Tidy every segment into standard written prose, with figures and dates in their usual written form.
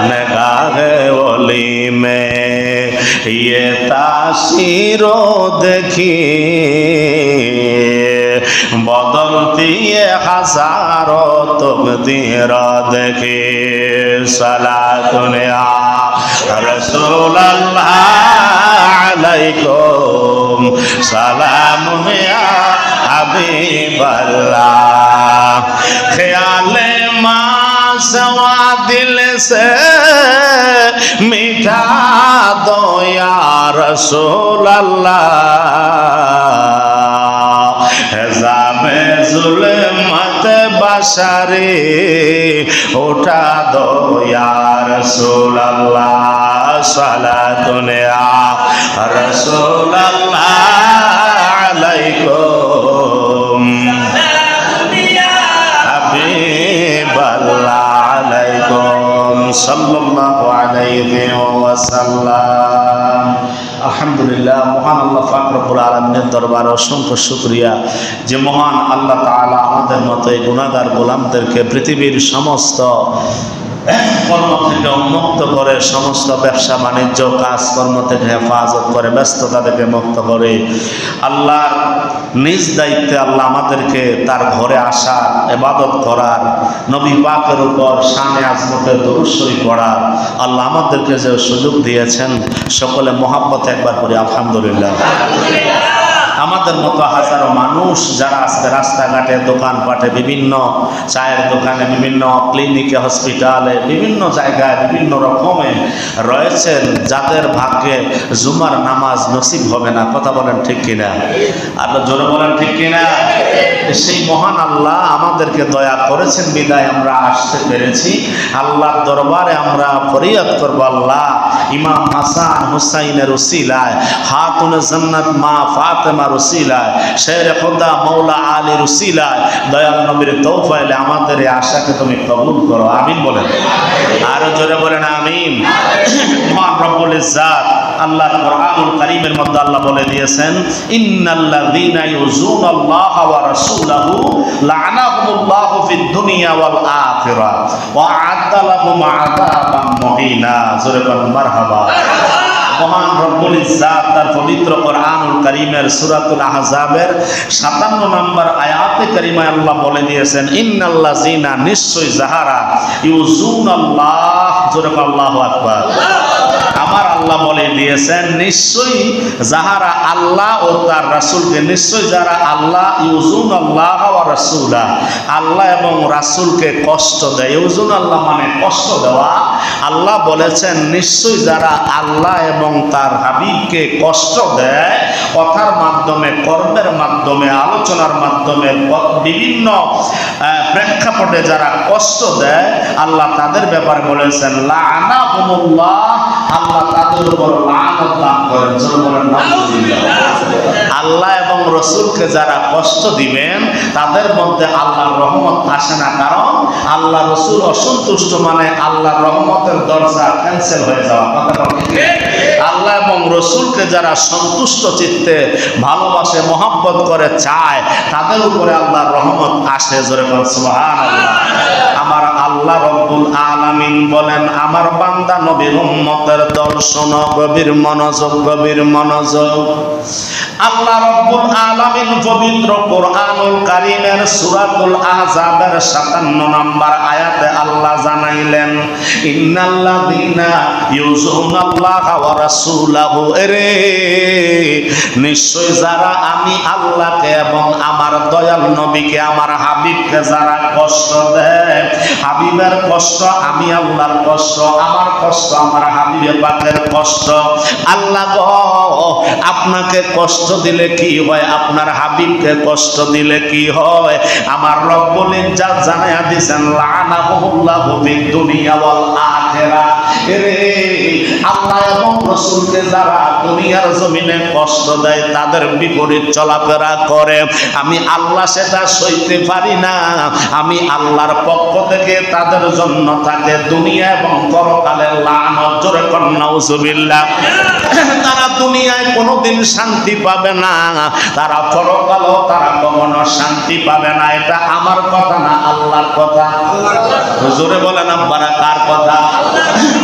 निगाहे वली में ये तासीरो देखिए बदलती है हजारों तकदीर देखिए सलातुन या रसूल अल्लाह अलैकुम सलामुन या हबीब अल्लाह ख्याले मासवा दिल से मिटा दो या रसूल अल्लाह हिजाबे जुल्मत बशरी उठा दो या रसूल अल्लाह सलातुन या रसूल अल्लाह अलैकुम हबीब अल्लाह अलैकुम सल्लल्लाहु अलैहि वसल्लम। আলহামদুলিল্লাহ, মহান আল্লাহ পাক রব্বুল আলামিনের দরবারে অসংখ্য শুকরিয়া যে মহান আল্লাহ তাআলা আমাদের মতো এই গুনাহগার গোলামদেরকে পৃথিবীর সমস্ত কর্ম থেকে উন্মুক্ত করে, সমস্ত ব্যবসা বাণিজ্য কাজকর্ম থেকে হেফাজত করে, ব্যস্ততা থেকে মুক্ত করে আল্লাহর নিজ দায়িত্বে আল্লাহ আমাদেরকে তার ঘরে আসার, ইবাদত করার, নবী পাকের উপর শানে আজমতের দরুদ শরীফ পড়ার আল্লাহ আমাদেরকে যে সুযোগ দিয়েছেন, সকলে মহাব্বতে একবার করি আলহামদুলিল্লাহ। আমাদের মতো হাজারো মানুষ যারা আজকে রাস্তাঘাটে, দোকানপাটে, বিভিন্ন চায়ের দোকানে, বিভিন্ন ক্লিনিকে, হসপিটালে, বিভিন্ন জায়গায় বিভিন্ন রকমে রয়েছেন, যাদের ভাগ্যে জুমার নামাজ নসিব হবে না। কথা বলেন ঠিক কিনা? আল্লাহ জোরে বলেন ঠিক কিনা? সেই মহান আল্লাহ আমাদেরকে দয়া করেছেন বিদায় আমরা আসতে পেরেছি। আল্লাহর দরবারে আমরা ফরিয়াদ করব, আল্লাহ ইমাম হাসান হুসাইনের উসিলায়, খাতুনে জান্নাত মা ফাতেমার উসিলায়, শের খোদা মৌলা আলীর উসিলায়, দয়াল নবীর তৌফাইলে আমাদের এই আশাকে তুমি কবুল করো। আমিন বলেন, আরো জোরে বলেন আমিন। মহান রব্বুল ইজ্জাত আল্লাহ কোরআনুল কারীমের মধ্যে আল্লাহ বলে দিয়েছেন, ইন্নাল্লাযীনা ইউযুনাল্লাহা ওয়া রাসূলাহু লা'নাহুমুল্লাহু ফিদ দুনিয়া ওয়াল আখিরাহ ওয়া আ'আদ্দা লাহুম আযাবাম মুহিনা। জোরে বলেন মারহাবা। মহান রব্বুল ইজ্জাত তার পবিত্র কোরআনুল কারীমের সূরাতুল আহজাবের 57 নম্বর আয়াতে কারিমায় আল্লাহ বলে দিয়েছেন, ইন্নাল্লাযীনা নিশ্চয় যাহারা ইউযুনাল্লাহ, জোরে বলেন আল্লাহু আকবার। আমার আল্লাহ বলে দিয়েছেন নিশ্চয়ই যাহারা আল্লাহ ও তার রাসূলকে, নিশ্চয় যারা আল্লাহ ইউযুনাল্লাহ ওয়া রাসূলা, আল্লাহ এবং রাসূলকে কষ্ট দেয়। ইউযুনাল্লাহ মানে কষ্ট দেওয়া। আল্লাহ বলেছেন নিশ্চয় যারা আল্লাহ এবং তার হাবিবকে কষ্ট দেয়, কথার মাধ্যমে, কর্মের মাধ্যমে, আলোচনার মাধ্যমে, বিভিন্ন প্রেক্ষাপটে যারা কষ্ট দেয়, আল্লাহ তাদের ব্যাপারে বলেছেন লা'নাহুমুল্লাহ, আল্লাহ তাদের উপর লানত দান করেন। আল্লাহ এবং রসুলকে যারা কষ্ট দিবেন তাদের মধ্যে আল্লাহর রহমত আসে না, কারণ আল্লাহ রসুল অসন্তুষ্ট মানে আল্লাহর রহমতের দরজা ক্যান্সেল হয়ে যাওয়া। কথা বলতে আল্লাহ এবং রসুলকে যারা সন্তুষ্ট চিত্তে ভালোবাসে, মহব্বত করে, চায়, তাদের উপরে আল্লাহর রহমত আসে। জোরে বলেন সুবহানাল্লাহ। আমার আল্লাহ রব্বুল আলামিন বলেন, আমার বান্দা নবীর উম্মতের দর্শন, গভীর মনোযোগ, গভীর মনোযোগ। আল্লাহ রব্বুল আলামিন পবিত্র কোরআনুল কারীমের সূরাতুল আহজাবের 57 নম্বর আয়াতে আল্লাহ জানাইলেন, ইন্নাল্লাযীনা ইউযুনাল্লাহা ওয়া রাসূলাহু, এরে নিশ্চয় যারা আমি আল্লাহকে এবং আমার দয়াল নবীকে, আমার হাবিবকে যারা কষ্ট দেয়, হাবিবের কষ্ট আমি আল্লাহর কষ্ট, আমার কষ্ট আমার হাবিবের পাকের কষ্ট। আল্লাহ গো, আপনাকে কষ্ট দিলে কি হয়, আপনার হাবিবকে কষ্ট দিলে কি হয়? আমার রব্বুল ইজ্জাত জানায়া দিয়েছেন লা'নাহুল্লাহু ফিদ দুনিয়া ওয়াল আখিরাহ, এরে আল্লাহ এবং রাসূলকে যারা দুনিয়ার জমিনে কষ্ট দেয়, তাদের বিপরীত চলাফেরা করে, আমি আল্লাহ সেটা সইতে পারি না। আমি আল্লাহর পক্ষ থেকে তাদের জন্য থাকে দুনিয়া এবং পরকালের লানত। জোরে কোন নাউজুবিল্লাহ। তারা দুনিয়ায় কোনোদিন শান্তি পাবে না, তারা পরকালেও তারা কখনো শান্তি পাবে না। এটা আমার কথা না, আল্লাহর কথা। জোরে বলেন আপনারা কার কথা?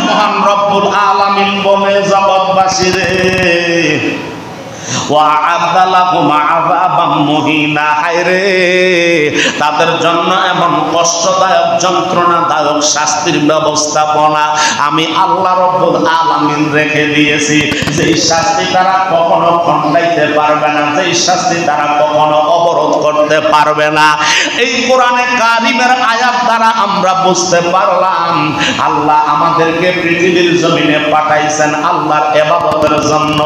মহান রব্বুল আলামিন বলে, জগৎবাসী রে, তাদের জন্য এমন কষ্টদায়ক যন্ত্রণাদায়ক শাস্তির ব্যবস্থাপনা আমি আল্লাহ রব্বুল আলামিন রেখে দিয়েছি, যেই শাস্তি তারা কখনো খণ্ডাইতে পারবে না, যেই শাস্তি তারা কখনো অবরোধ করতে পারবে না। এই কোরআনে কারিমের আয়াত দ্বারা আমরা বুঝতে পারলাম আল্লাহ আমাদেরকে পৃথিবীর জমিনে পাঠাইছেন আল্লাহর ইবাদতের জন্য।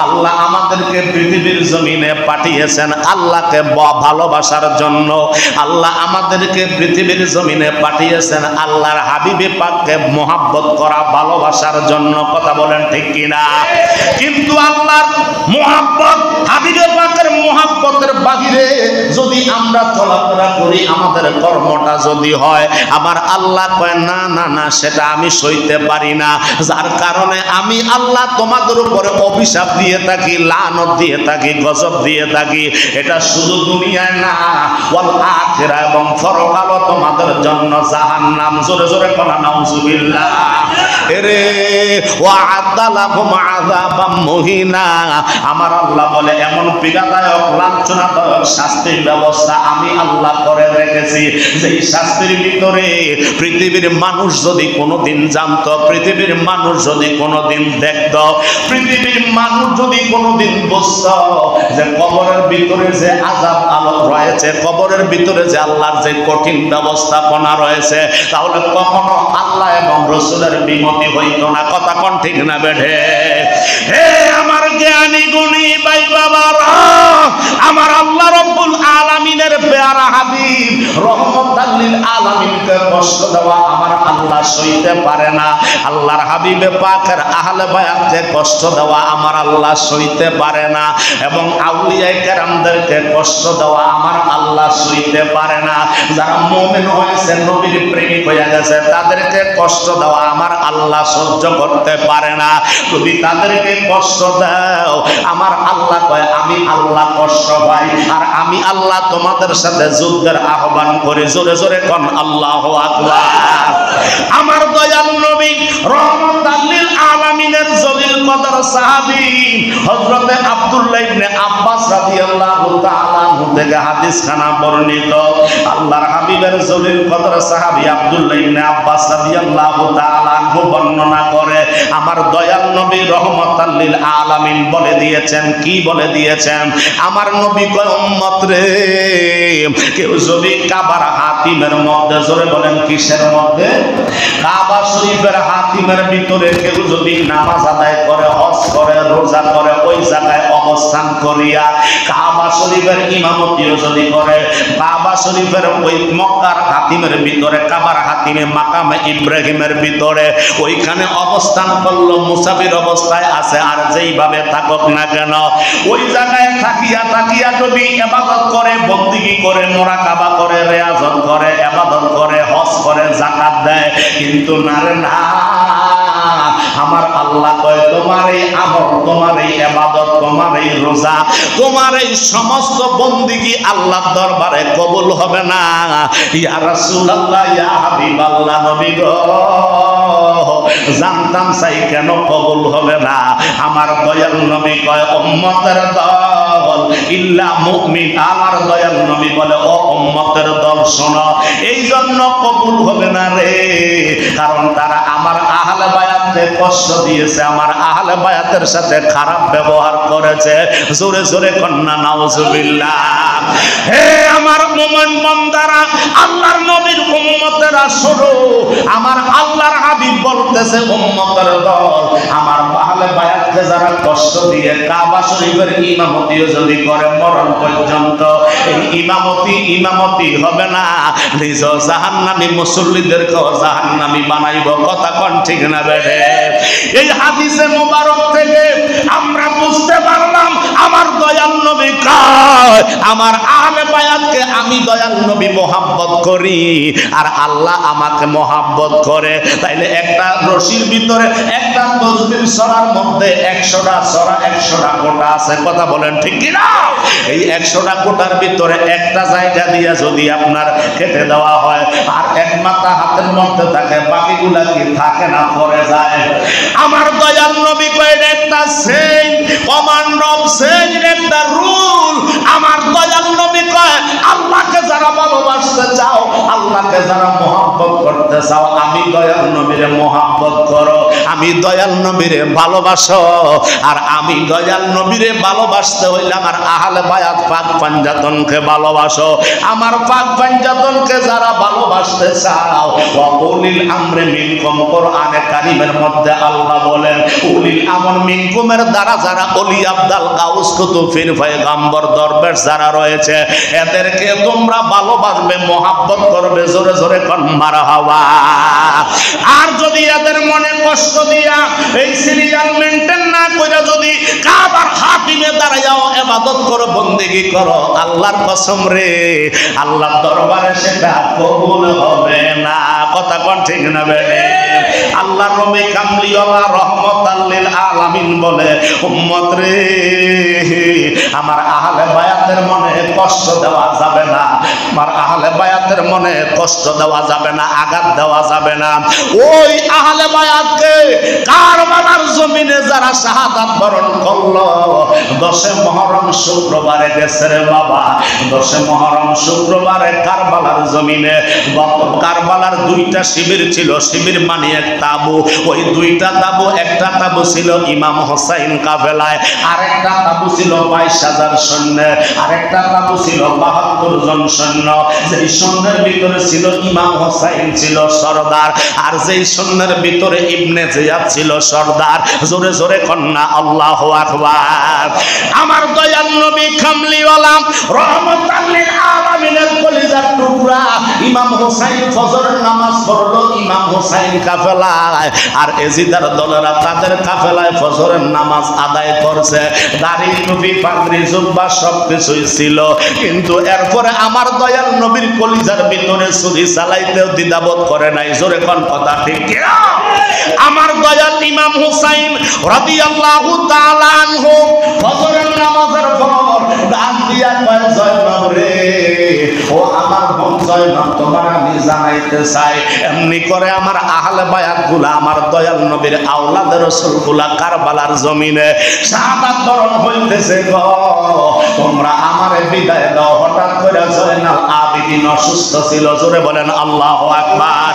আল্লাহ আমাদেরকে পৃথিবীর জমিনে পাঠিয়েছেন আল্লাহকে ভালোবাসার জন্য। আল্লাহ আমাদেরকে পৃথিবীর জমিনে পাঠিয়েছেন আল্লাহর হাবিবে পাককে মহব্বত করা, ভালোবাসার জন্য। কথা বলেন ঠিক কিনা? কিন্তু আল্লাহর মহব্বত, হাবিবে পাকের মহব্বতের বাহিরে যদি আমরা চলাফেরা করি, আমাদের কর্মটা যদি হয়, আমার আল্লাহ কয় না না না, সেটা আমি সইতে পারি না। যার কারণে আমি আল্লাহ তোমাদের উপরে অভিশাপ দিয়ে থাকি, লানত দিয়ে থাকি, গজব দিয়ে থাকি। এটা শুধু দুনিয়ায় না, ওয়াল আখিরা এবং পরকালও তোমাদের জন্য জাহান্নাম। জোরে জোরে বলা নাউজুবিল্লাহ। এরে ওয়া'আদা লাহুম আযাবাম মুহিনা, আমার আল্লাহ বলে এমন পীড়াদায়ক লাঞ্ছনাদায়ক শাস্তির ব্যবস্থা আমি আল্লাহ করে রেখেছি, যেই শাস্তির ভিতরে পৃথিবীর মানুষ যদি কোনোদিন জানতো, পৃথিবীর মানুষ যদি কোনোদিন দেখতো, পৃথিবীর মানুষ যদি কোনোদিন বুঝতো যে কবরের ভিতরে যে আযাব আলোক রয়েছে, কবরের ভিতরে যে আল্লাহর যে কঠিন ব্যবস্থাপনা রয়েছে, তাহলে কখনো আল্লাহ এবং রাসূলের বিমতি হইতো না। কথা কোন ঠিক না বেঠে? হে আমার জ্ঞানী গুণী ভাই বাবারা, আমার আল্লাহ রব্বুল আলামিনের পেয়ারা হাবিব রহমতাল লিল আলামিনকে কষ্ট দেওয়া আমার আল্লাহ সইতে পারে না। আল্লাহর হাবিবে পাকের আহলে বায়াতকে কষ্ট দেওয়া আমার আল্লাহ সইতে পারে না, এবং আউলিয়ায়ে কেরামদেরকে কষ্ট দেওয়া আমার আল্লাহ সইতে পারে না। যারা মুমিন হয়েছে, নবীর প্রেমিক হয়ে গেছে, তাদেরকে কষ্ট দেওয়া আমার আল্লাহ সহ্য করতে পারে না। যদি তাদেরকে কষ্ট দাও, আমার আল্লাহ কয় আমি আল্লাহ কষ্ট পাই, আর আমি আল্লাহ তোমাদের সাথে যুদ্ধের আহ্বান করি। জোরে জোরে কোন আল্লাহু আকবার। আমার দয়াল নবী রহমাতাল লিল আলামিনের জলিল কদর সাহাবী হযরতে আব্দুল্লাহ ইবনে আব্বাস রাদিয়াল্লাহু তাআলা আনহু থেকে হাদিস খানা বর্ণিত। আল্লাহর হাবিবের জলিল কদর সাহাবী আব্দুল্লাহ ইবনে আব্বাস রাদিয়াল্লাহু তাআলা আনহু বর্ণনা করে, আমার দয়াল নবী রহমাতাল লিল আলামিন বলে দিয়েছেন, কি বলে দিয়েছেন? আমার নবী কয়, উম্মত রে, কেউ যদি কাবার হাতিমের মধ্যে, জোরে বলেন কিসের মধ্যে? কাবা শরীফের হাতিমের ভিতরে কেউ যদি নামাজ আদায় করে, হজ করে, রোজা করে, ওই জায়গায় অবস্থান করিয়া কাবা শরীফের ইমামতিও যদি করে, কাবা শরীফের ওই মক্কার হাতিমের ভিতরে, কাবার হাতিমে মাকামে ইব্রাহিমের ভিতরে ওইখানে অবস্থান করলো, মুসাফির অবস্থায় আছে, আর যেইভাবে থাকুক না কেন, ওই জায়গায় থাকিয়া থাকিয়া যদি ইবাদত করে, বন্দেগী করে, মুরাকাবা করে, রিয়াজত করে, ইবাদত করে, হজ করে, যাকাত দেয়, কিন্তু না রে না, আমার আল্লাহ কয় তোমার এই আমল, তোমার এই ইবাদত, তোমার এই রোজা, তোমার এই সমস্ত বন্দেগী আল্লাহর দরবারে কবুল হবে না। ইয়া রাসূলুল্লাহ, ইয়া হাবিবাল্লাহ, নবী গো, জানতাম চাই কেন কবুল হবে না? আমার দয়াল নবী কয়, উম্মতের দল ইল্লা মুমিন। আমার দয়াল নবী বলে, ও উম্মতের দল শোনো, এই জন্য কবুল হবে না রে, কারণ তারা আমার আহলে বায়াতকে কষ্ট দিয়েছে, আমার আহলে বায়াতের সাথে খারাপ ব্যবহার করেছে। জোরে জোরে কন্যা নাউজুবিল্লাহ। হে আমার মুমিন বান্দারা, আল্লাহর নবীর উম্মতেরা শোনো, আমার আল্লাহর হাবিব বলতেছে উম্মতের দল, আমার আহলে বায়াতকে যারা কষ্ট দিয়ে কাবা শরীফের ইমামতিও যদি করে মরণ পর্যন্ত, এই ইমামতি হবে না, নিজ জাহান্নামী মুসল্লিদেরকেও জাহান্নামী বানাইব। কথা কোন ঠিক না বেড়ে? এই হাদিসে মোবারক থেকে আমরা বুঝতে পারলাম আমার দয়াল নবী কয়, আমার আহলে বায়াতকে আমি দয়াল নবী মোহাব্বত করি আর আল্লাহ আমাকে মোহাব্বত করে। তাইলে একটা রশির ভিতরে একটা তসবির সরার মধ্যে 100টা সরা 100টা কোটা আছে। কথা বলেন ঠিক কি না? এই 100টা কোটার ভিতরে একটা জায়গা দিয়ে যদি আপনার কেটে দেওয়া হয় আর এক মাথা হাতের মধ্যে থাকে, বাকিগুলা কি থাকে না পড়ে যায়? আমার দয়াল নবী কয় একটা সেইন কমান্ড অফ সেইন, একটা রুল। আমার দয়াল নবী কয় আল্লাহকে যারা ভালোবাসতে চাও, আল্লাহকে যারা মোহাব্বত করতে চাও, আমি দয়াল নবীরে মোহাব্বত করো, আমি দয়াল নবীরে ভালোবাসো। আর আমি দয়াল নবীরে ভালোবাসতে হইলে আমার আহলে বায়াত পাক পাঞ্জাতনকে ভালোবাসো। আমার পাক পাঞ্জাতনকে যারা ভালোবাসতে চাও, ওয়া উলিল আমরি মিনকুম, কোরআনে কারীমের মধ্যে আল্লাহ বলেন উলিল আমর মিনকুমের দ্বারা যারা ওলি আব্দাল গাউস কুতুব পীর পয়গম্বর দরবেশ যারা রয়েছে, এদেরকে তোমরা ভালোবাসবে, মোহাব্বত করবে। জোরে জোরে কোন মারহাবা। আর যদি এদের মনে কষ্ট দিয়া এই সিরিয়াল মেইনটেইন না কইরা যদি কাবার হাতিমে দাঁড়াও ইবাদত করো, বندگی করো, আল্লাহর কসম রে, আল্লাহর দরবারে সেটা কবুল হবে না। কথা কোন ঠিক না বেড়ে? আল্লাহর নবী কামলিওয়ালা রহমাতাল লিল আলামিন বলে, উম্মত রে, আমার আহলে বায়াতের মনে কষ্ট দেওয়া যাবে না, আমার আহলে বায়াতের মনে কষ্ট দেওয়া যাবে না, আঘাত দেওয়া যাবে না। ওই আহলে বায়াতকে কারবালার জমিনে যারা শাহাদাত বরণ করলো, 10 মুহররম শুক্রবারে গেছে রে বাবা, 10 মুহররম শুক্রবারে কারবালার জমিনে, কারবালার 2টা শিবির ছিল, শিবির মানে এক তাবু। ওই 2টা তাবু, একটা তাবু ছিল ইমাম হোসাইন কাফেলায়, আরেকটা তাবু ছিল 22,000 সৈন্য, আরেকটা তাবু ছিল 72 জন সৈন্য। যেই সৈন্যের ভিতরে ছিল ইমাম হোসাইন ছিল সরদার, আর যেই সৈন্যের ভিতরে ইবনে জিয়াদ ছিল সরদার। জোরে জোরে কন্যা আল্লাহু আকবার। আমার দয়াল নবী কামলিওয়ালা রহমাতাল লিল আলামিনের কলিজার টুকরা ইমাম হোসাইন ফজরের নামাজ পড়লো ইমাম হোসাইন কাফেলায়, আর এজিদার দলেরা তাদের কাফেলায় ফজরের নামাজ আদায় করছে। দাড়ি টুপি পাগড়ি জুব্বা সবকিছুই ছিল, কিন্তু এরপরে আমার দয়াল নবীর কলিজার ভিতরে ছুরি চালাইতেও দ্বিধাবোধ করে নাই। জোরে কোন কথা ঠিক কি না? আমার দয়াল ইমাম হুসাইন রাদিয়াল্লাহু তাআলা আনহু ফজরের নামাজের পর ডাক দিয়া কয়, জয়নব রে, ও আমার বোন জয়নব, তোমার আমি জানাইতে চাই, এমনি করে আমার আহলে বায়াত গুলা, আমার দয়াল নবীর আওলাদ রাসূলগুলা কারবালার জমিনে শাহাদাত বরণ হইতেছে গো, তোমরা আমারে বিদায় দাও। হঠাৎ করে জয়নাল আবেদিন অসুস্থ ছিল। জোরে বলেন আল্লাহু আকবার।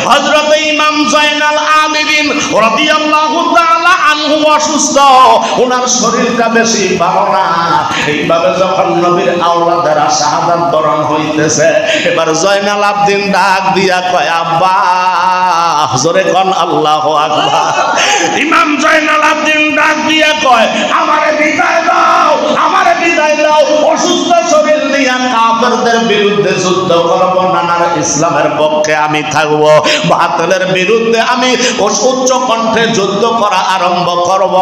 হযরত ইমাম জয়নাল আবেদিন রাদিয়াল্লাহু তাআলা আনহু অসুস্থ, ওনার শরীরটা বেশি ভালো না। এইভাবে যখন নবীর আওলাদেরা শাহাদাত বরণ হইতেছে, এবার জয়নাল আবেদিন ডাক দিয়া কয়, আব্বা। জোরে কোন আল্লাহু আকবার। ইমাম জয়নাল আবেদিন ডাক দিয়া কয়, আমারে বিদায় দাও, আমারে বিদায় দাও, অসুস্থ শরীর নিয়ে কাফেরদের বিরুদ্ধে যুদ্ধ করব না, ইসলামের পক্ষে আমি থাকব, বাতিলের বিরুদ্ধে আমি উচ্চ কণ্ঠে যুদ্ধ করা আরম্ভ করব।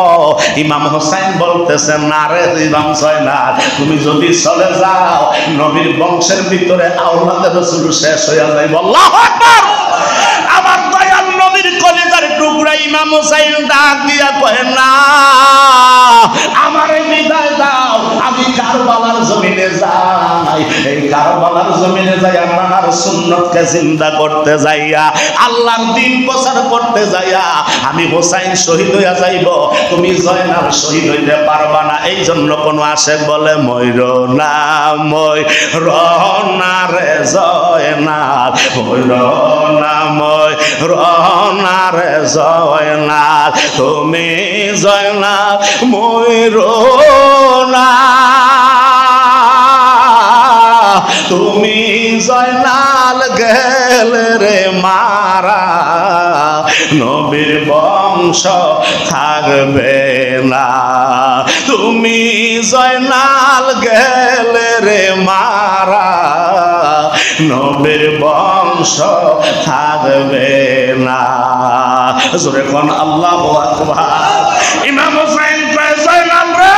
ইমাম হোসেন বলতেছেন, না রে ইমাম জয়নাল, তুমি যদি চলে যাও নবীর বংশের ভিতরে আওলাদে রাসূল শেষ হয়ে যাইব। আল্লাহু আকবার। আমার দয়াল নবীর কলিজার টুকরা ইমাম হোসেন ডাক দিয়া কয়, না, আমারে বিদায় দাও, আমি কারবালার জমিনে যাই, এই কারবালার জমিনে যাই আপনার সুন্নতকে জিন্দা করতে যাইয়া, আল্লাহর দ্বীন প্রচার করতে যাইয়া আমি হোসাইন শহীদ হইয়া যাইব, তুমি জয়নাল শহীদ হইতে পারবা না। এই জন্য কোন আশেক বলে ময়ূর না ময়ূর না রে জয়নাল, ময়ূর না ময়ূর না রে জয়নাল, তুমি জয়নাল ময়ূর না, তুমি জয়নাল গেলে রে মারা, নবীর বংশ থাকবে না, তুমি জয়নাল গেলে রে মারা, নবীর বংশ থাকবে না। জোরে কোন আল্লাহু আকবার। ইমাম হোসেন কয় জয়নাল রে,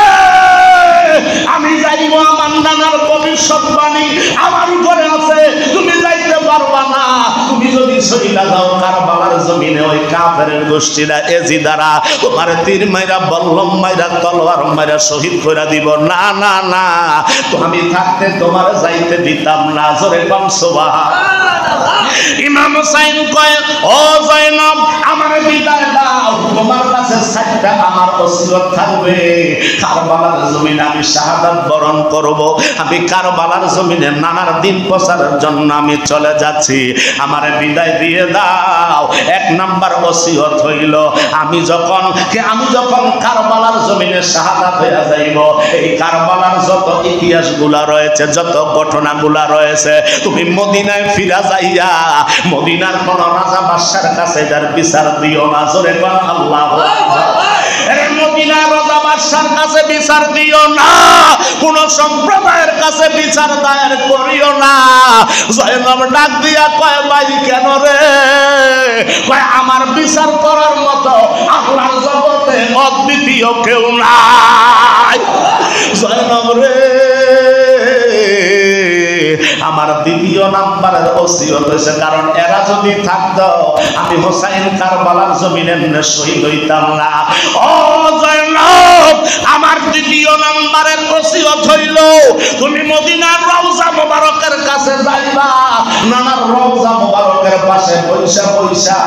আমি যাইব, আমার নানার ভবিষ্যৎবাণী আমার উপরে আছে, তুমি যাইতে পারবা না। তুমি যদি শহীদা যাও কারবালার জমিনে, ওই কাফেরের গোষ্ঠীরা এজিদারা তোমার তীর মাইরা, বল্লম মাইরা, তলোয়ার মাইরা শহীদ করে দিব। না না না, তো আমি থাকতে তোমার যাইতে দিতাম না। জোরে কোন সুবহানাল্লাহ। ইমাম হোসেন কয় ও জয়নব, আমার বিদায় দাও, তোমার কাছে সাতটা আমার ওসিয়ত থাকবে। কারবালার জমিনে আমি শাহাদাত বরণ করব, আমি কারবালার জমিনে নানার দিন প্রচারের জন্য আমি চলে যাচ্ছি, আমারে বিদায় দিয়ে দাও। এক নাম্বার ওসিয়ত হইল, আমি যখন কারবালার জমিনে শাহাদাত হইয়া যাইব, এই কারবালার যত ইতিহাসগুলা রয়েছে, যত ঘটনাগুলা রয়েছে, তুমি মদিনায় ফিরা যাইয়া মদিনার কোন রাজা বাদশার কাছে এটার বিচার দিও না। জোরে কোন আল্লাহু আকবার। এর মদিনার রাজা বাদশার কাছে বিচার দিও না, কোন সম্প্রদায়ের কাছে বিচার দায়ের করিও না। জয়নব ডাক দিয়া কয় ভাই কেন রে? কয় আমার বিচার করার মতো আল্লাহর জগতে অদ্বিতীয় কেউ নাই। জয়নব রে, আমার দ্বিতীয় নাম্বারের ওসিয়ত হয়েছে, কারণ এরা যদি থাকতো আমি হোসাইন কারবালার জমিনে শহীদ হইতাম না। ও জয়নব, আমার দ্বিতীয় নাম্বারের ওসিয়ত হইল, তুমি মদিনার রওজা মোবারকের কাছে যাইবা, নানার রওজা মোবারকের পাশে বৈশা বৈশা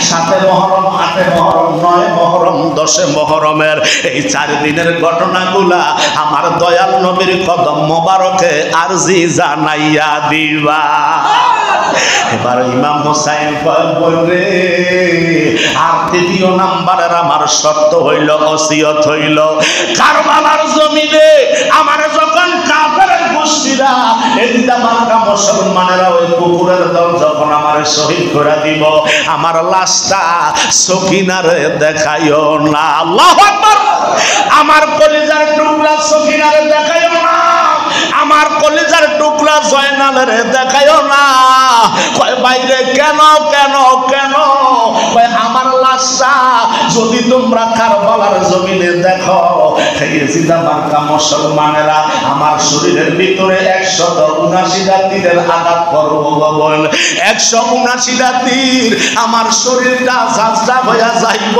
7 মুহররম, 8 মুহররম, 9 মুহররম, 10 মুহররমের এই 4 দিনের ঘটনাগুলা আমার দয়াল নবীর কদম মোবারকে আরজি জানাইয়া দিবা। এবার ইমাম হোসাইন বলবে, আর তৃতীয় নাম্বারের আমার শর্ত হইল, ওসিয়ত হইল, কারবালার জমিনে আমার যখন কাফেরের গোষ্ঠীরা এদিকে মার্কা মুসলমানেরা ওই কুকুরের দল যখন আমার শহীদ করে দিব, আমার লাশটা সকিনারে দেখাইও না। আল্লাহু আকবার। আমার কলিজার টুকরা সকিনারে দেখাইও না, আমার কলিজার টুকরা জয়নালের দেখাইও না। কয় বাইরে কেন কেন কেন? কয় আমার লাশটা যদি তোমরা কারবালার জমিনে দেখো, এজিদা মার্কা মুসলমানেরা আমার শরীরের ভিতরে 179টা তীরের আঘাত করবো, 179টা তীর আমার শরীরটা ঝাঁঝরা হইয়া যাইব,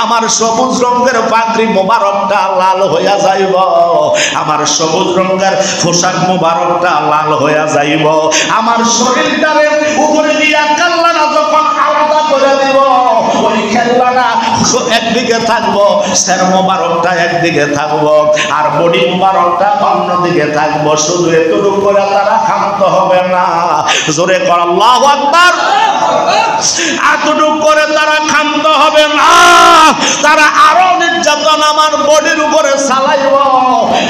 আমার সবুজ রঙের পাগড়ি মোবারকটা লাল হইয়া যাইব, আমার সবুজ রঙের পোশাক মোবারকটা লাল হইয়া যাইব, আমার শরীরটারে উপরে দিয়া কাল্লাটা যখন আলাদা করে দিব, ওই খেলনাটা একদিকে থাকবো, সের মোবারকটা একদিকে থাকবো, আর বডি মোবারকটা অন্যদিকে থাকবো। শুধু এতটুকু করে তারা ক্ষান্ত হবে না। জোরে কর আল্লাহু আকবার। এতটুকু করে তারা ক্ষান্ত হবে না, তারা আরো নির্যাতন আমার বডির উপরে চালাইব।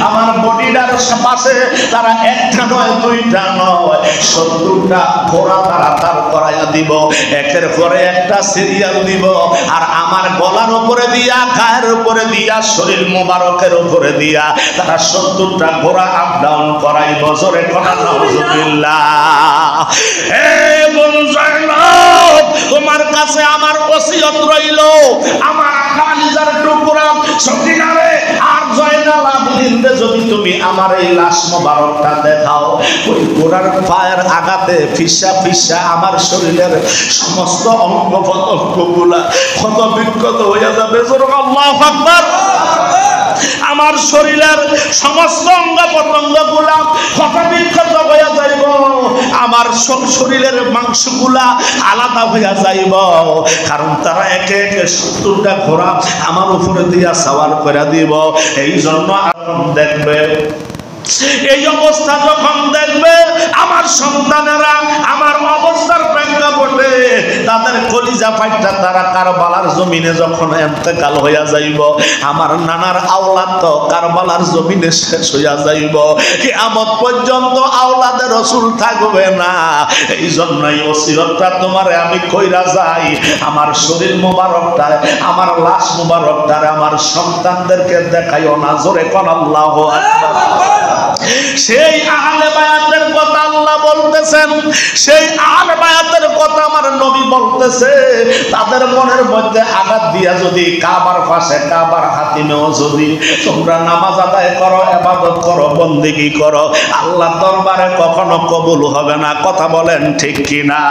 আমার বডিটার পাশে তারা একটা নয়, দুইটা নয়, 70টা ঘোড়া তারা তার করাইয়া দিব, একের পরে একটা সিরিয়াল দিব, আর আমার গলার উপরে দিয়া, গায়ের উপরে দিয়া, শরীর মোবারকের উপরে দিয়া তারা 70টা ঘোড়া আপ ডাউন করাইব। জোরে করা নাউজুবিল্লাহ। হে বন্ধু, তোমার কাছে আমার ওসিয়ত রইল, আমার কালিজার টুকরা সকিনারে আর জয়নাল আবেদিনকে যদি তুমি আমার এই লাশ মোবারকটা দেখাও, ওই ঘোড়ার পায়ের আঘাতে ফিসা ফিসা আমার শরীরের সমস্ত অঙ্গ প্রত্যঙ্গগুলা ক্ষত বিক্ষত হইয়া যাবে। আল্লাহু আকবার। আমার শরীরের সমস্ত অঙ্গ প্রত্যঙ্গগুলা ক্ষতবিক্ষত হয়ে যাইব, আমার শরীরের মাংসগুলা আলাদা হয়ে যাইব, কারণ তারা একে একে 70টা ঘোড়া আমার উপরে দিয়া সওয়ার করে দিব। এই জন্য দেখবে, এই অবস্থা যখন দেখবে আমার সন্তানেরা আমার অবস্থার প্রেক্ষাপটে তাদের কলিজা ফাইটটা তারা কারবালার জমিনে যখন ইন্তেকাল হইয়া যাইব, আমার নানার আওলাদ তো কারবালার জমিনে শেষ হইয়া যাইব, কিয়ামত পর্যন্ত আওলাদের রাসূল থাকবে না। এই জন্যই ওসিয়তটা তোমারে আমি কইরা যাই, আমার শরীর মোবারকটা, আমার লাশ মোবারকটা আমার সন্তানদেরকে দেখাইও না। জোরে কোন আল্লাহু আকবার। সেই আহলে বায়াতের কথা আল্লাহ বলতেছেন, সেই আহলে বায়াতের কথা আমার নবী বলতেছে, তাদের মনের মধ্যে আঘাত দিয়া যদি কাবার পাশে কাবার হাতিমেও যদি তোমরা নামাজ আদায় করো, ইবাদত করো, বন্দেগী করো, আল্লাহ দরবারে কখনো কবুল হবে না। কথা বলেন ঠিক কি না?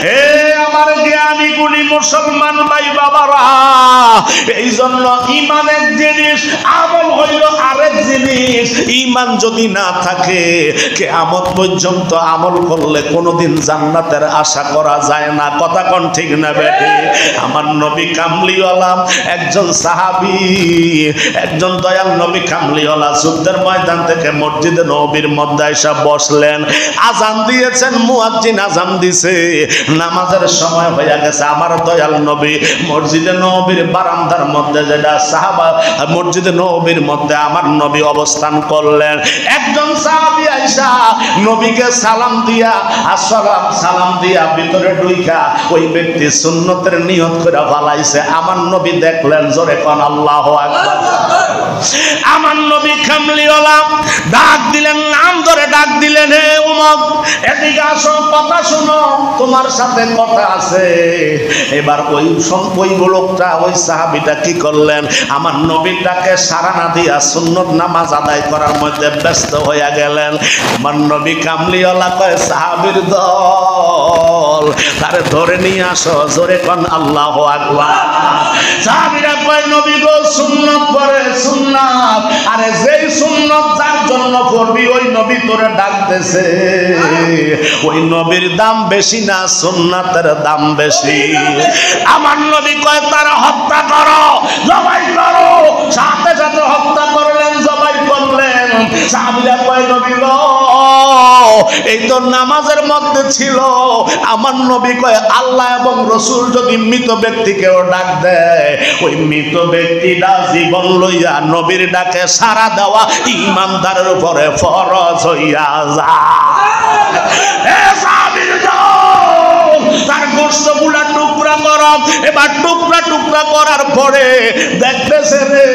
হে আমার জ্ঞানী গুণী মুসলমান ভাই বাবারা, এই জন্য ঈমান এক জিনিস, আমল হইল আরেক জিনিস। ঈমান যদি না থাকে কিয়ামত পর্যন্ত আমল করলে কোনোদিন জান্নাতের আশা করা যায় না। কথা কোন ঠিক না বেঠি? আমার নবী কামলিওয়ালা একজন সাহাবী, একজন দয়াল নবী কামলিওয়ালা যুদ্ধের ময়দান থেকে মসজিদে নববীর মধ্যে এসে বসলেন। আজান দিয়েছেন, মুয়াজ্জিন আজান দিছে, নামাজের সময় হয়ে গেছে। আমার দয়াল নবী মসজিদে নববীর বারান্দার মধ্যে, যেটা সাহাবা মসজিদে নববীর মধ্যে আমার নবী অবস্থান করলেন। একজন সাহাবী আয়েশা নবীকে সালাম দিয়া, আসসালাম সালাম দিয়া ভিতরে ঢুইকা ওই ব্যক্তি সুন্নতের নিয়ত করে ভালাইছে। আমার নবী দেখলেন, জোরে কোন আল্লাহু আকবার। আমার নবী কামলিওয়ালা ডাক দিলেন, নাম ধরে ডাক দিলেন, হে উমর এদিকে আসো, কথা শুনো, তোমার সাথে কথা আছে। এবার ওই লোকটা, ওই সাহাবীটা কি করলেন, আমার নবীটাকে সারা না দিয়া সুন্নত নামাজ আদায় করার মধ্যে ব্যস্ত হয়ে গেলেন। আমার নবী কামলিওয়ালা কয়, সাহাবীর দল তারে ধরে নিয়ে আসো, জোরে কোন আল্লাহু আকবার। সাহাবীরা কয়, নবী গো সুন্নত পড়ে, সুন্নাত। আরে যেই সুন্নত যার জন্য পড়বি ওই নবী তোরে ডাকতেছে। ওই নবীর দাম বেশি না, সুন্নাতের দাম বেশি। আমার নবী কয়, তারা হত্যা করো, জবাই করো। সাথে সাথে হত্যা করলেন, জবাই করলেন। সাহাবীরা কয়, নবী গো এই তো নামাজের মধ্যে ছিল। আমার নবী কয়, আল্লাহ এবং রাসূল যদি মৃত ব্যক্তিকেও ডাক দেয়, ওই মৃত ব্যক্তিটা জীবন লইয়া নবীর ডাকে সাড়া দেওয়া ঈমানদারের উপরে ফরজ হইয়া যায়। এ সাহাবীর দল, তার গোশতগুলা টুকরা করো। এবার টুকরা টুকরা করার পরে দেখতেছে রে,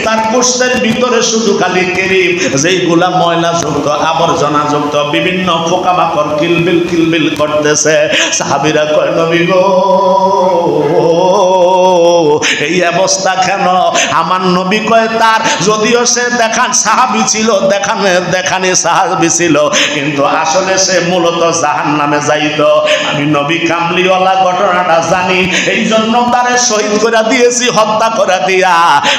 তার গোশতের ভিতরে শুধু খালি কেরিম, যেইগুলা ময়লা যুক্ত, আবর্জনা যুক্ত, বিভিন্ন পোকামাকড় কিলবিল কিলবিল করতেছে। সাহাবীরা কয়, নবী গো এই অবস্থা কেন? আমার নবী কয়, তার যদিও সে দেখান সাহাবী ছিল, দেখানে সাহাবী ছিল, কিন্তু আসলে সে মূলত জাহান্নামে যাইতো। আমি নবী কামলিওয়ালা ঘটনাটা জানি, এই জন্য তারে শহীদ করে দিয়েছি, হত্যা করে দিয়া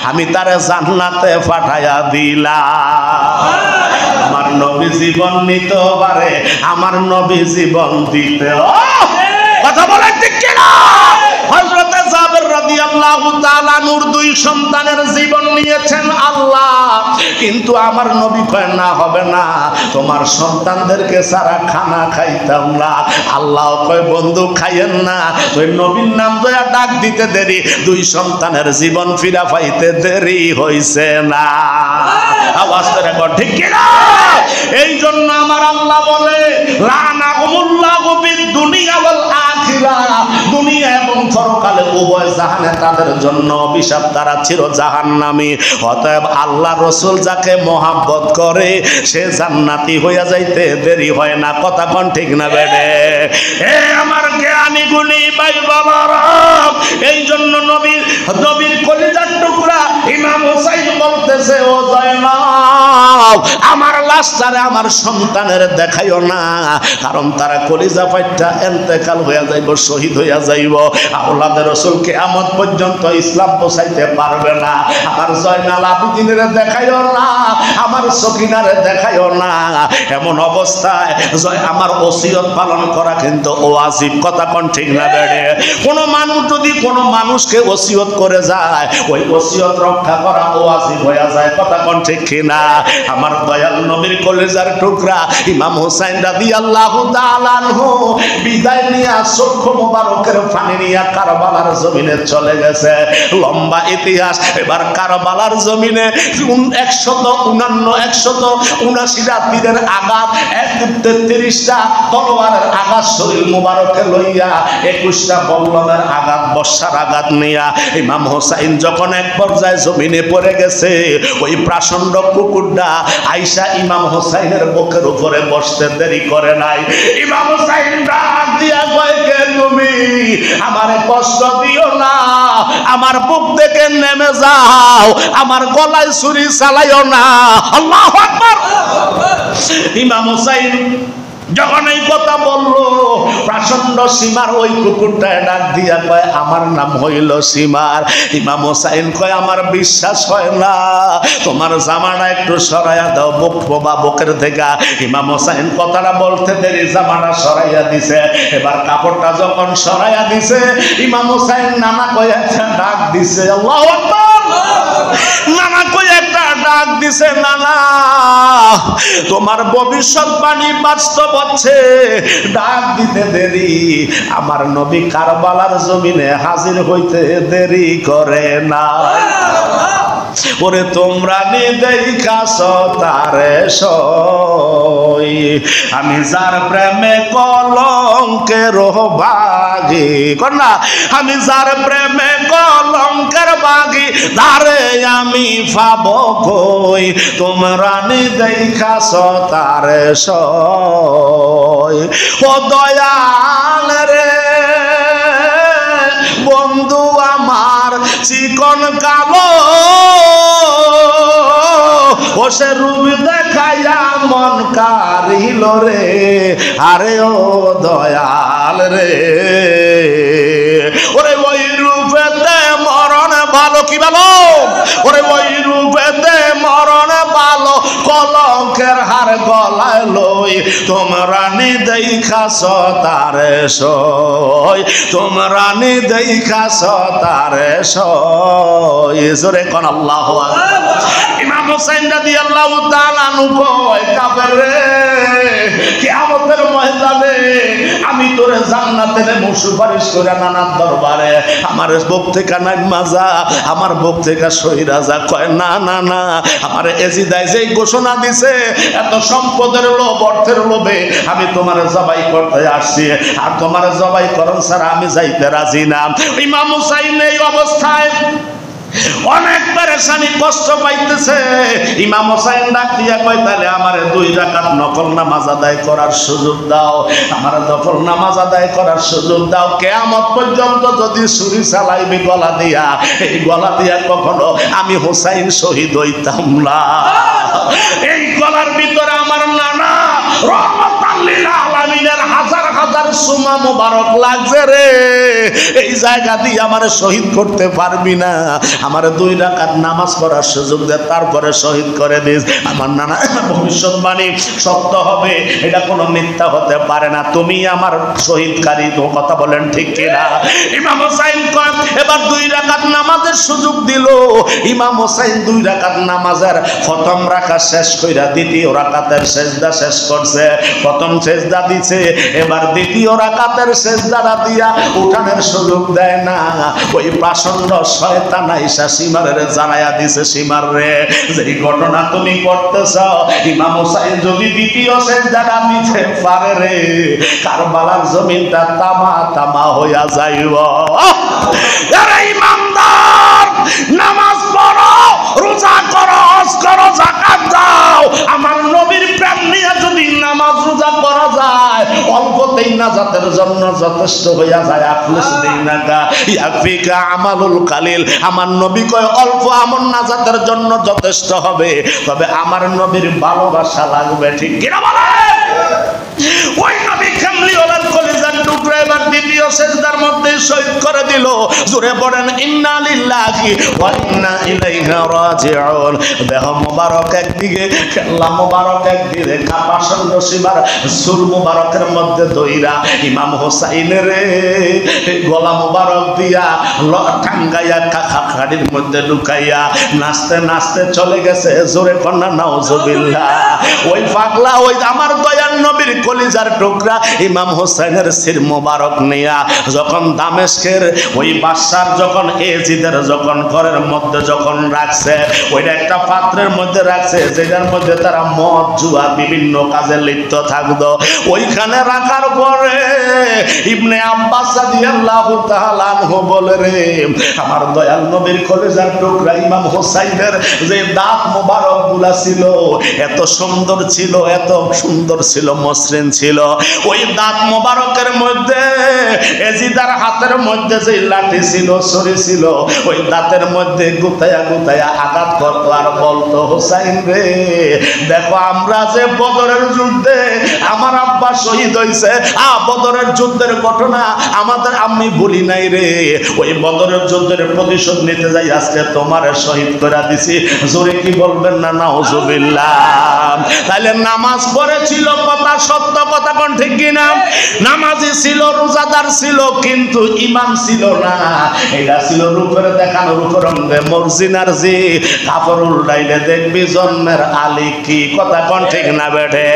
আমি তারে জান্নাতে পাঠাইয়া দিলাম। আমার নবী জীবন নিতে পারে, আমার নবী জীবন দিতে। কথা বলেন ঠিক কিনা? হযরত জাবের রাদিয়াল্লাহু তাআলা নূর দুই সন্তানের জীবন নিয়েছেন আল্লাহ, কিন্তু আমার নবী কয়, না হবে না, তোমার সন্তানদেরকে সারা খানা খাইতাম না। আল্লাহ কয়, বন্ধু খাইয়েন না, ওই নবীর নাম দয়া ডাক দিতে দেরি, দুই সন্তানের জীবন ফিরা পাইতে দেরি হইছে না। আওয়াজ করে কর ঠিক কিনা? এই জন্য আমার আল্লাহ বলে, লানাহুমুল্লাহু বিদ দুনিয়া ওয়াল আখিরা, দুনিয়া এবং পরকালে উভয় জাহানে তাদের জন্য অভিশাপ, তারা চির জাহান্নামী। অতএব আল্লাহ রাসূল যাকে মহব্বত করে সে জান্নাতি হইয়া যাইতে দেরি হয় না। কথা কোন ঠিক না বেডে? এ আমার জ্ঞানী গুণী ভাই বাবারা, এই জন্য নবীর কলিজার টুকরা ইমাম হুসাইন বলতেছে, ও জয়নাব আমার লাশটারে আমার সন্তানের দেখাইও না, কারণ তারা কলিজা ফাইটা এন্তেকাল হইয়া যাইব, শহীদ হইয়া যাইব। আওলাদে রাসূল কিয়ামত পর্যন্ত ইসলাম পৌঁছাইতে পারবে না। আমার জয়নাল আবেদিনের দেখাইও না, আমার সকিনারে দেখাইও না। এমন অবস্থায় আমার ওসিয়ত পালন করা কিন্তু ওয়াজিব। কথা কোন ঠিক না বেড়ে? কোন মানুষ যদি কোন মানুষকে ওসিয়ত করে যায়, ওই ওসিয়ত রক্ষা করা ওয়াজিব হয়ে যায়। কথা কোন ঠিক কিনা? আমার দয়াল নবীর কলেজার টুকরা ইমাম হোসেন রাদিয়াল্লাহু তাআলা আনহু বিদায় নিয়া চক্ষু মোবারকের পানি নিয়া কারবালার জমিনে চলে গেছে। লম্বা ইতিহাস। এবার কারবালার জমিনে 179টা তীরের আঘাত, 33টা তলোয়ারের আঘাত শরীর মোবারকে লইয়া, 21টা বল্লমের আঘাত, বর্ষার আঘাত নিয়া ইমাম হোসেন যখন এক পর্যায়ে জমিনে পড়ে গেছে, ওই প্রাচন্ড কুকুরটা আইসা ইমাম হোসেনের বুকের উপরে বসতে দেরি করে নাই। ইমাম হোসেন ডাক দিয়া কয়, কে তুমি? আমারে কষ্ট দিও না, আমার বুক থেকে নেমে যাও, আমার গলায় ছুরি চালাইও না। আল্লাহু আকবার। ইমাম হোসেন যখন এই কথা বললো, প্রচন্ড সীমার ওই কুকুরটা ডাক দিয়া কয়, আমার নাম হইল সীমার। ইমাম হোসেন কয়, আমার বিশ্বাস হয় না, তোমার জামাটা একটু সরাইয়া দাও বুক বা বুকের থেকে। ইমাম হোসেন কথাটা বলতে দেরি জামাটা সরাইয়া দিছে। এবার কাপড়টা যখন সরাইয়া দিছে, ইমাম হোসেন নানা কয় একটা ডাক দিছে। আল্লাহু আকবার। নানা কই একটা ডাক দিছে, নানা তোমার ভবিষ্যৎবাণী বাস্তব হচ্ছে, ডাক দিতে দেরি। আমার নবী কারবালার জমিনে হাজির হইতে দেরি করে না। ওরে তোমরা নি দেখাছ তারে সই, আমি যার প্রেমে কলঙ্কের বাগি, কন্যা আমি যার প্রেমে কলঙ্কের বাগি, তারে আমি পাব কই। তোমরা নি দেখাছ তারে সই। ও দয়াল রে বন্ধু আমার চিকন কালো, ও সে রূপ দেখাইয়া মন কারিল রে। আরে ও দয়াল রে, ওরে ওই রূপেতে মরণ ভালো। কি ভালো? ওরে ওই রূপেতে মরণ ভালো, কলঙ্কের হার গলায় লই। তোমরা নি দেখাছ তারে সই, তোমরা নি দেখাছ তারে সই। জোরে কোন আল্লাহু আকবার। ইমাম হোসেন রাদিয়াল্লাহু তাআলা আনহু কয়, কাফের রে, কিয়ামতের ময়দানে আমি তোরে জান্নাতের সুপারিশ করে নানার দরবারে আমার বুক থেকে নাইমা যা, আমার বুক থেকে সইরা যা। কয় না না না, আমার এজিদাই যেই ঘোষণা দিছে, এত সম্পদের লোভ, অর্থের লোভে আমি তোমার জবাই করতে আসছি, আর তোমার জবাই করন ছাড়া আমি যাইতে রাজি না। ইমাম হুসাইন এই অবস্থায় অনেক পেরেশানি, কষ্ট পাইতেছে। ইমাম হোসেন ডাক দিয়া কয়, তাহলে আমার 2 রাকাত নফল নামাজ আদায় করার সুযোগ দাও, আমার নফল নামাজ আদায় করার সুযোগ দাও। কিয়ামত পর্যন্ত যদি ছুরি চালাইবি গলা দিয়া, এই গলা দিয়া কখনো আমি হোসেন শহীদ হইতাম না। এই গলার ভিতরে আমার নানা রহমাতাল লিল আলামিনের হাজার হাজার সুমা মোবারক লাগছে রে। এই জায়গা দিয়ে আমার শহীদ করতে পারবি না, আমার 2 রাকাত নামাজ পড়ার সুযোগ দে, তারপরে শহীদ করে দিস। আমার নানা ভবিষ্যৎবাণী সত্য হবে, এটা কোনো মিথ্যা হতে পারে না, তুমি আমার শহীদকারী। তো কথা বলেন ঠিক কিনা? ইমাম হোসেন কয়, এবার 2 রাকাত নামাজের সুযোগ দিল। ইমাম হোসেন 2 রাকাত নামাজের প্রথম রাকাত শেষ কইরা দ্বিতীয় রাকাতের সেজদা শেষ করছে। প্রথম সেজদা দিছে, এবার দ্বিতীয় রাকাতের সেজদাটা দিয়া উঠানের সুযোগ দেয় না। ওই প্রচন্ড শয়তান আইসা সীমারের জানাইয়া দিছে, সীমার রে যেই ঘটনা তুমি করতেছ, ইমাম হোসেন যদি দ্বিতীয় সেজদাটা দিতে পারে রে, কারবালার জমিনটা তামা তামা হইয়া যাইব। আরে ইমানদার, নামাজ পড়ো, রোজা করো, হজ করো, যাকাত দাও। আমার নবীর প্রেম নিয়ে যদি নামাজ রোজা করা যায়, অল্পতেই নাজাতের জন্য যথেষ্ট হইয়া যায়। আখলুস দিনাকা ইয়াফিকা আমালুল কালিল, আমার নবী কয় অল্প আমল নাজাতের জন্য যথেষ্ট হবে, তবে আমার নবীর ভালোবাসা লাগবে। ঠিক কিনা বলেন? ওই নবী কামলি ওলার কলিজার টুকরা এবার দ্বিতীয় সেজদার মধ্যে শহীদ করে দিল। জোরে পড়েন ইন্না লিল্লাহি ওয়া ইন্না ইলাইহি রাজিউন। দেহ মোবারক একদিকে, খেলা মোবারক একদিকে, কাপাসন রশিবার সুর মোবারকের মধ্যে দইরা ইমাম হোসাইনের গলা মোবারক দিয়া টাঙ্গাইয়া খাড়ির মধ্যে ঢুকাইয়া নাচতে নাচতে চলে গেছে। জোরে কন্যা নাউজুবিল্লাহ। ওই পাগলা ওই আমার দয়ার নবীর কলিজার টুকরা ইমাম হোসেনের সির মোবারক নিয়া যখন দামেস্কের ওই বাদশার যখন এজিদের যখন ঘরের মধ্যে যখন রাখছে, ওইটা একটা পাত্রের মধ্যে রাখছে যেটার মধ্যে তারা মদ জুয়া বিভিন্ন কাজে লিপ্ত থাকতো। ওইখানে রাখার পরে ইবনে আব্বাস রাদিয়াল্লাহু তাআলা আনহু বলে, রে আমার দয়াল নবীর কলিজার টুকরা ইমাম হোসাইনের যে দাঁত মোবারক গুলা ছিল এত সুন্দর ছিল, এত সুন্দর ছিল, মসৃণ ছিল। ওই দাঁত মোবারকের মধ্যে এজিদার হাতের মধ্যে যে লাঠি ছিল, ছড়ি ছিল, ওই দাঁতের মধ্যে গুতায়া গুতায়া আঘাত করতো আর বলতো, হোসাইন রে দেখো আমরা যে বদরের যুদ্ধে আমার আব্বা শহীদ হয়েছে, বদরের যুদ্ধের ঘটনা আমাদের আমি বলি নাই রে, ওই বদরের যুদ্ধের প্রতিশোধ নিতে যাই আজকে তোমার শহীদ করে দিছি। জোরে কি বলবেন না নাউজুবিল্লাহ? তাহলে নামাজ পড়েছিল, কথা সত্য কথা কোন ঠিক কিনা? নামাজি ছিল, রোজাদার ছিল, কিন্তু ঈমান ছিল না। এটা ছিল রূপের দেখানো, রূপের অঙ্গে মর্জিনার জি কাপড় উল্টাইলে দেখবি জন্মের আলী কি। কথা কোন ঠিক না বেঠে?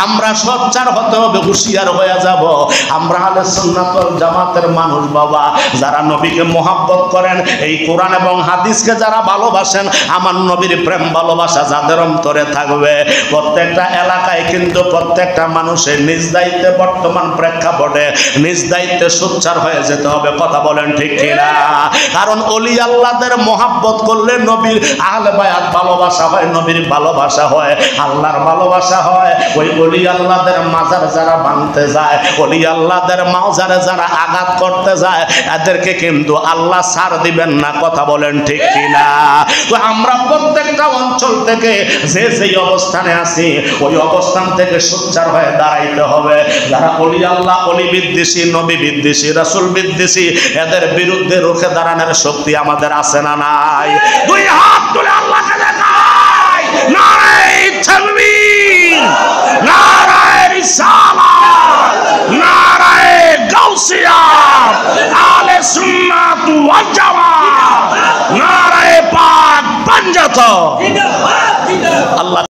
আমরা সোচ্চার হতে হবে, হুঁশিয়ার হয়ে যাব। আমরা আহলে সুন্নাত ওয়াল জামাতের মানুষ বাবা, যারা নবীকে মহব্বত করেন, এই কোরআন এবং হাদিসকে যারা ভালোবাসেন, আমার নবীর প্রেম ভালোবাসা যাদের অন্তরে থাকবে, প্রত্যেকটা এলাকায় কিন্তু প্রত্যেকটা মানুষের নিজ দায়িত্বে বর্তমান প্রেক্ষাপটে নিজ দায়িত্বে সোচ্চার হয়ে যেতে হবে। কথা বলেন ঠিক কিনা? কারণ ওলি আল্লাহদের মহব্বত করলে নবীর আহলে বায়াত ভালোবাসা হয়, নবীর ভালোবাসা হয়, আল্লাহর ভালোবাসা হয়। ওই ওলি আল্লাহদের মাজার যারা ভাঙতে যায়, ওলি আল্লাহদের মাজারে যারা আঘাত করতে যায়, এদেরকে কিন্তু আল্লাহ ছাড় দিবেন না। কথা বলেন ঠিক কিনা? তো আমরা প্রত্যেকটা অঞ্চল থেকে যে যেই অবস্থানে আছি ওই অবস্থান থেকে সোচ্চার হয়ে দাঁড়াইতে হবে। যারা ওলি আল্লাহ, ওলি বিদ্বেষী, নবী বিদ্বেষী, রাসূল বিদ্বেষী, এদের বিরুদ্ধে রুখে দাঁড়ানোর শক্তি আমাদের আছে না নাই? দুই হাত তুলে আল্লাহকে দেখাই, নারায়ে তাকবীর, নারায়ে রিসালাত, নারায়ে গাউসিয়া, আহলে সুন্নাত ওয়াল জামাত, নারায়ে পাক পাঞ্জাত। আল্লাহ